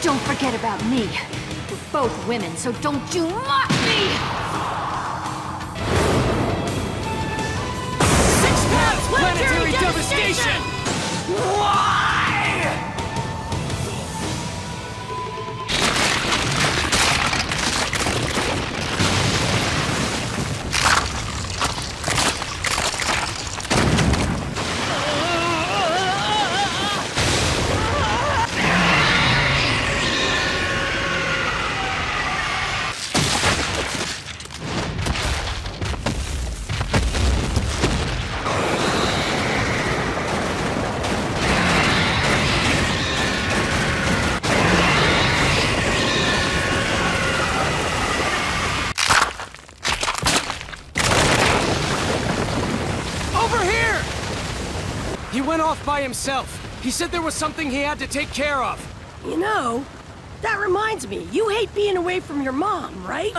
Don't forget about me. We're both women, so don't you mock me! Six Paths Planetary Devastation! Why? He went off by himself. He said there was something he had to take care of. You know, that reminds me, you hate being away from your mom, right?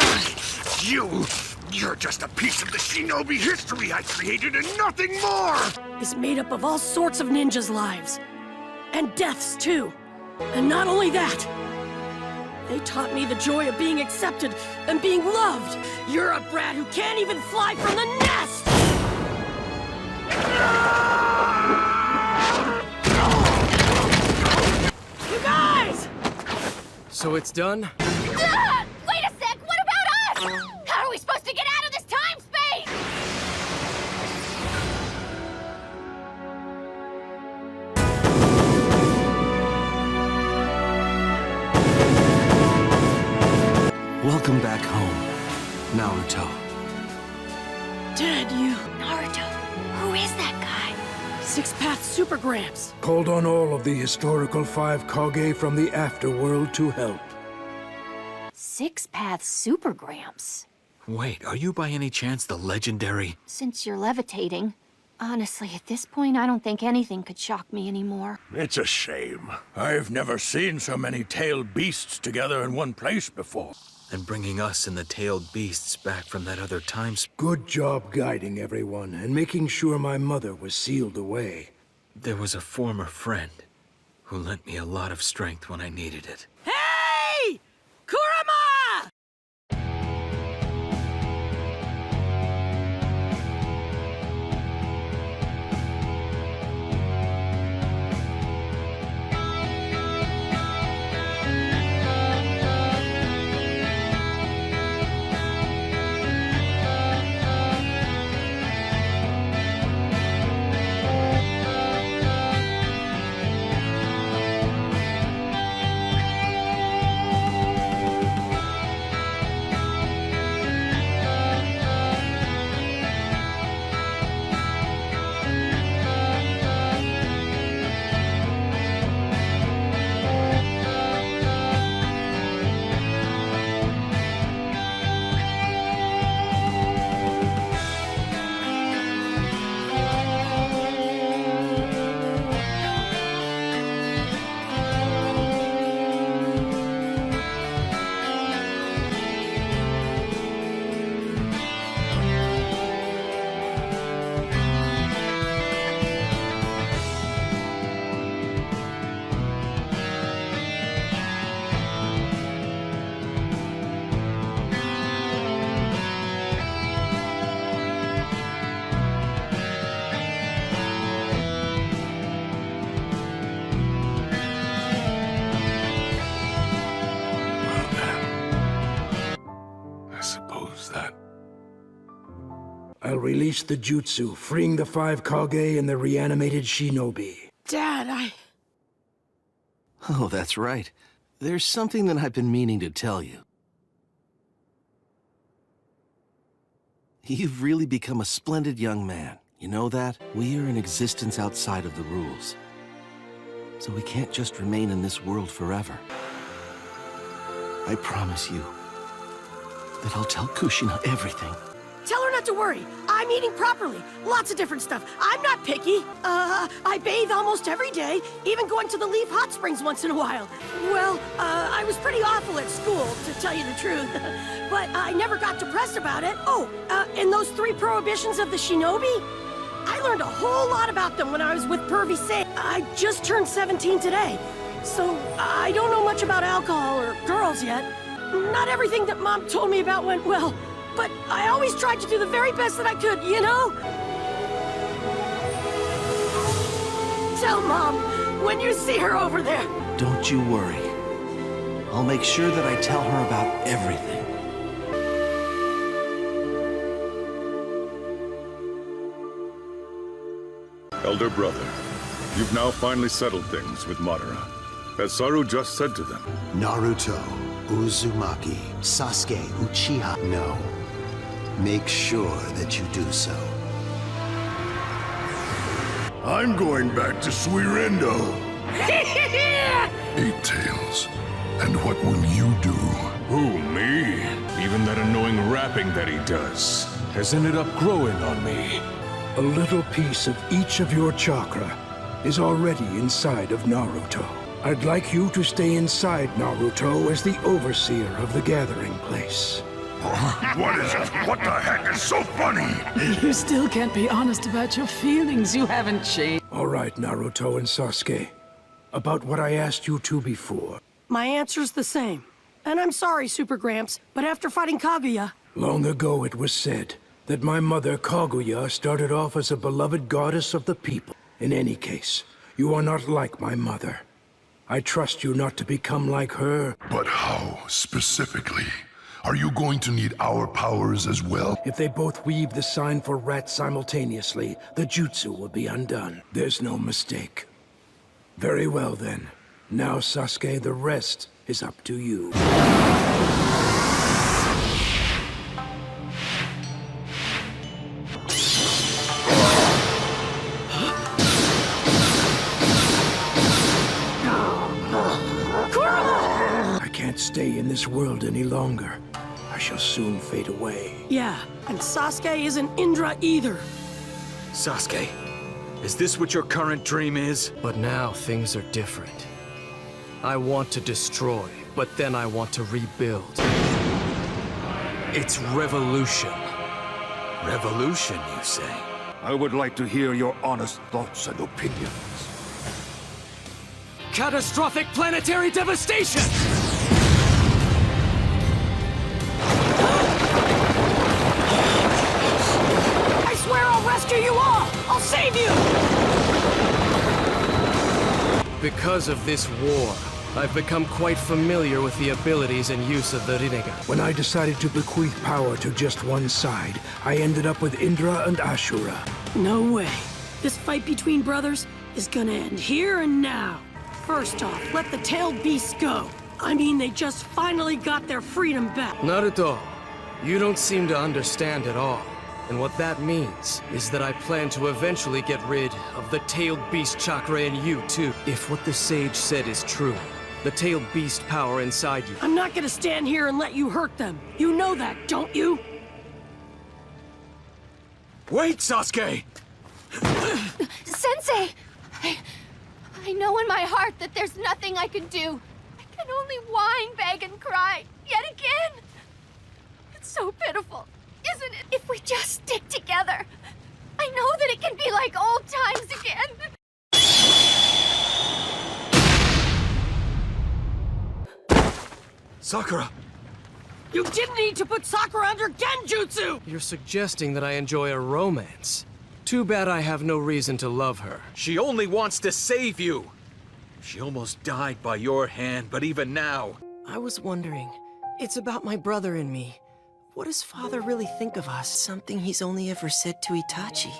You're just a piece of the shinobi history I created and nothing more! Is made up of all sorts of ninjas' lives. And deaths, too. And not only that, they taught me the joy of being accepted and being loved. You're a brat who can't even fly from the nest! You guys! So it's done? Wait a sec! What about us? How are we supposed to get out of this time space? Welcome back home, Naruto. Dad, you... Naruto, who is that guy? Six Paths Super Gramps. Called on all of the historical 5 Kage from the afterworld to help. Six Paths Super Gramps. Wait, are you by any chance the legendary... Since you're levitating, honestly, at this point, I don't think anything could shock me anymore. It's a shame. I've never seen so many tailed beasts together in one place before. and bringing us and the tailed beasts back from that other time Good job guiding everyone, and making sure my mother was sealed away. There was a former friend who lent me a lot of strength when I needed it. Hey! Kurama! I'll release the jutsu, freeing the 5 Kage and the reanimated shinobi. Dad, Oh, that's right. There's something that I've been meaning to tell you. You've really become a splendid young man. You know that? We are an existence outside of the rules. So we can't just remain in this world forever. I promise you that I'll tell Kushina everything. Tell her not to worry. I'm eating properly. Lots of different stuff. I'm not picky. I bathe almost every day, even going to the Leaf Hot Springs once in a while. Well, I was pretty awful at school, to tell you the truth. But I never got depressed about it. Oh, and those 3 prohibitions of the shinobi? I learned a whole lot about them when I was with Pervy Say. I just turned 17 today. So, I don't know much about alcohol or girls yet. Not everything that Mom told me about went well, but I always tried to do the very best that I could, you know? Tell Mom when you see her over there. Don't you worry. I'll make sure that I tell her about everything. Elder brother, you've now finally settled things with Madara. As Saru just said to them. Naruto, Uzumaki, Sasuke, Uchiha, no. Make sure that you do so. I'm going back to Suirendo. 8 Tails. And what will you do? Who, me? Even that annoying rapping that he does has ended up growing on me. A little piece of each of your chakra is already inside of Naruto. I'd like you to stay inside Naruto as the overseer of the gathering place. What is it? What the heck is so funny? You still can't be honest about your feelings. You haven't changed. All right, Naruto and Sasuke. About what I asked you two before. My answer's the same. And I'm sorry, Super Gramps, but after fighting Kaguya... Long ago it was said that my mother, Kaguya, started off as a beloved goddess of the people. In any case, you are not like my mother. I trust you not to become like her. But how, specifically? Are you going to need our powers as well? If they both weave the sign for Rat simultaneously, the jutsu will be undone. There's no mistake. Very well then. Now, Sasuke, the rest is up to you. I can't stay in this world any longer. I shall soon fade away. Yeah, and Sasuke isn't Indra either. Sasuke, is this what your current dream is? But now things are different. I want to destroy, but then I want to rebuild. It's revolution. Revolution, you say? I would like to hear your honest thoughts and opinions. Catastrophic planetary devastation! I swear I'll rescue you all! I'll save you! Because of this war, I've become quite familiar with the abilities and use of the Rinnegan. When I decided to bequeath power to just one side, I ended up with Indra and Ashura. No way. This fight between brothers is gonna end here and now. First off, let the tailed beasts go. I mean, they just finally got their freedom back. Naruto, you don't seem to understand at all. And what that means is that I plan to eventually get rid of the tailed beast chakra in you, too. If what the sage said is true, the tailed beast power inside you. I'm not gonna stand here and let you hurt them. You know that, don't you? Wait, Sasuke! Sensei! I know in my heart that there's nothing I can do. I can only whine, beg, and cry. Yet again! It's so pitiful, isn't it? If we just stick together, I know that it can be like old times again. Sakura! You didn't need to put Sakura under Genjutsu! You're suggesting that I enjoy a romance. Too bad I have no reason to love her. She only wants to save you. She almost died by your hand, but even now... I was wondering, it's about my brother and me. What does Father really think of us? Something he's only ever said to Itachi.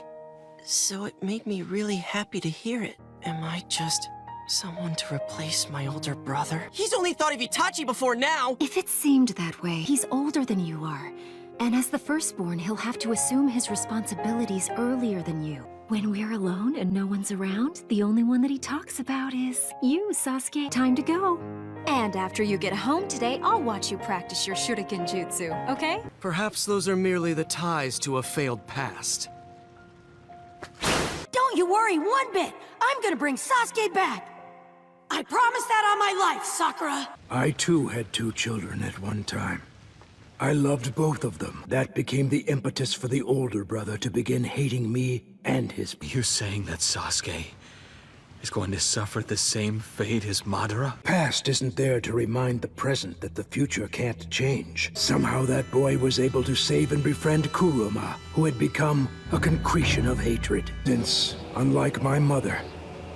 So it made me really happy to hear it. Am I just someone to replace my older brother? He's only thought of Itachi before now! If it seemed that way, he's older than you are. And as the firstborn, he'll have to assume his responsibilities earlier than you. When we're alone and no one's around, the only one that he talks about is you, Sasuke. Time to go. And after you get home today, I'll watch you practice your shuriken jutsu, okay? Perhaps those are merely the ties to a failed past. Don't you worry one bit. I'm gonna bring Sasuke back. I promise that on my life, Sakura. I too had 2 children at one time. I loved both of them. That became the impetus for the older brother to begin hating me and his... You're saying that Sasuke is going to suffer the same fate as Madara? Past isn't there to remind the present that the future can't change. Somehow that boy was able to save and befriend Kuruma, who had become a concretion of hatred. Since, unlike my mother,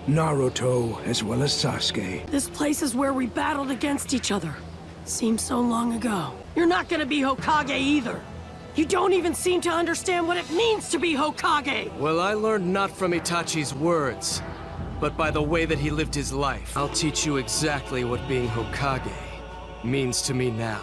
Naruto as well as Sasuke. This place is where we battled against each other. Seems so long ago. You're not gonna be Hokage either. You don't even seem to understand what it means to be Hokage! Well, I learned not from Itachi's words, but by the way that he lived his life. I'll teach you exactly what being Hokage means to me now.